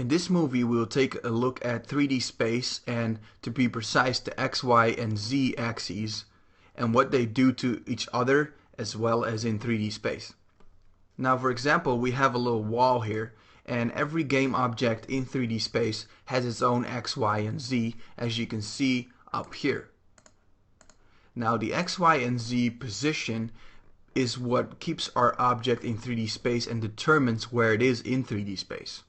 In this movie we'll take a look at 3D space and, to be precise, the X, Y, and Z axes and what they do to each other as well as in 3D space. Now for example, we have a little wall here, and every game object in 3D space has its own X, Y, and Z, as you can see up here. Now the X, Y, and Z position is what keeps our object in 3D space and determines where it is in 3D space.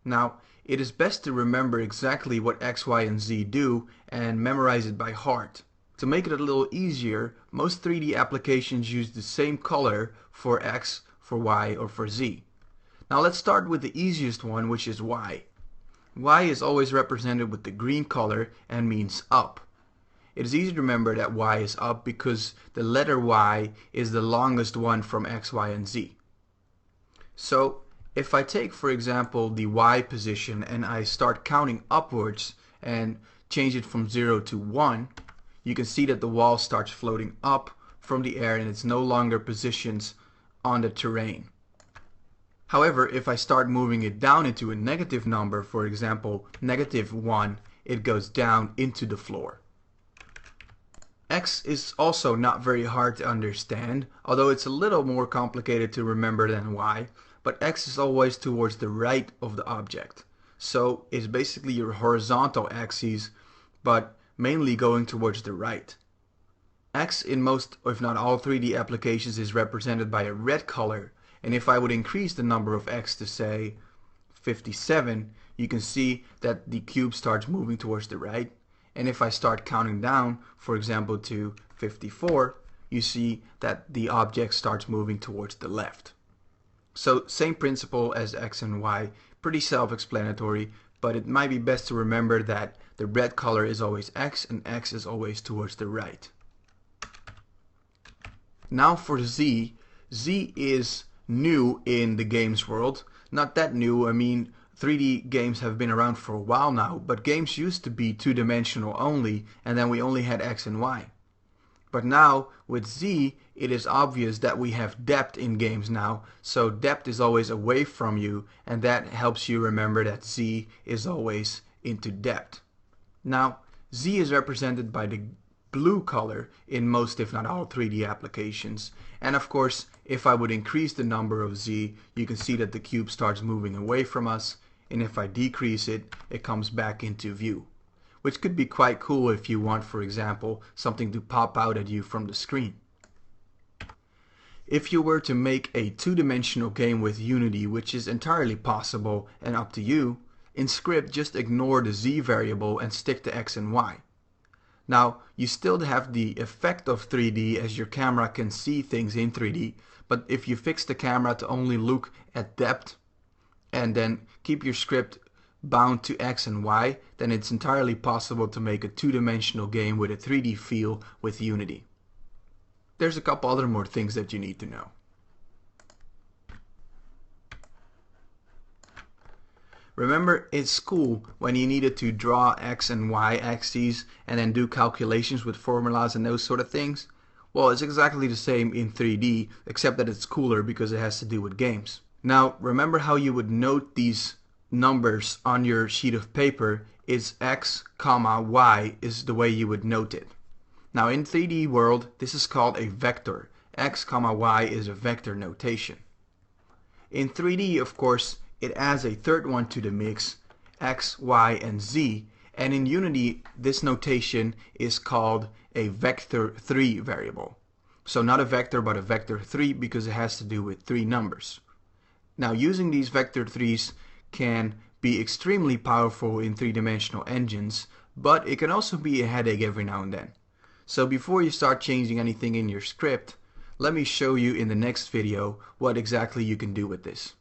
Now, it is best to remember exactly what X, Y, and Z do and memorize it by heart. To make it a little easier, most 3D applications use the same color for X, for Y, or for Z. Now let's start with the easiest one, which is Y. Y is always represented with the green color and means up. It is easy to remember that Y is up because the letter Y is the longest one from X, Y, and Z. So, if I take, for example, the Y position and I start counting upwards and change it from 0 to 1, you can see that the wall starts floating up from the air and it's no longer positions on the terrain. However, if I start moving it down into a negative number, for example, -1, it goes down into the floor. X is also not very hard to understand, although it's a little more complicated to remember than Y. But X is always towards the right of the object. So it's basically your horizontal axis, but mainly going towards the right. X in most, if not all, 3D applications is represented by a red color. And if I would increase the number of X to say 57, you can see that the cube starts moving towards the right. And if I start counting down, for example, to 54, you see that the object starts moving towards the left. So same principle as X and Y, pretty self-explanatory, but it might be best to remember that the red color is always X and X is always towards the right. Now for Z, Z is new in the games world. Not that new, I mean 3D games have been around for a while now, but games used to be two-dimensional only, and then we only had X and Y. But now, with Z, it is obvious that we have depth in games now, so depth is always away from you, and that helps you remember that Z is always into depth. Now, Z is represented by the blue color in most, if not all, 3D applications. And of course, if I would increase the number of Z, you can see that the cube starts moving away from us, and if I decrease it, it comes back into view. Which could be quite cool if you want, for example, something to pop out at you from the screen. If you were to make a two-dimensional game with Unity, which is entirely possible and up to you, in script just ignore the Z variable and stick to X and Y. Now, you still have the effect of 3D as your camera can see things in 3D, but if you fix the camera to only look at depth and then keep your script bound to X and Y, then it's entirely possible to make a two-dimensional game with a 3D feel with Unity. There's a couple other more things that you need to know. Remember in school when you needed to draw X and Y axes and then do calculations with formulas and those sort of things? Well, it's exactly the same in 3D, except that it's cooler because it has to do with games. Now, remember how you would note these numbers on your sheet of paper? Is X, comma, Y is the way you would note it. Now in 3D world, this is called a vector. X, comma, Y is a vector notation. In 3D, of course, it adds a third one to the mix, X, Y, and Z, and in Unity, this notation is called a vector3 variable. So not a vector, but a vector3 because it has to do with three numbers. Now using these vector3s can be extremely powerful in three-dimensional engines, but it can also be a headache every now and then. So before you start changing anything in your script, let me show you in the next video what exactly you can do with this.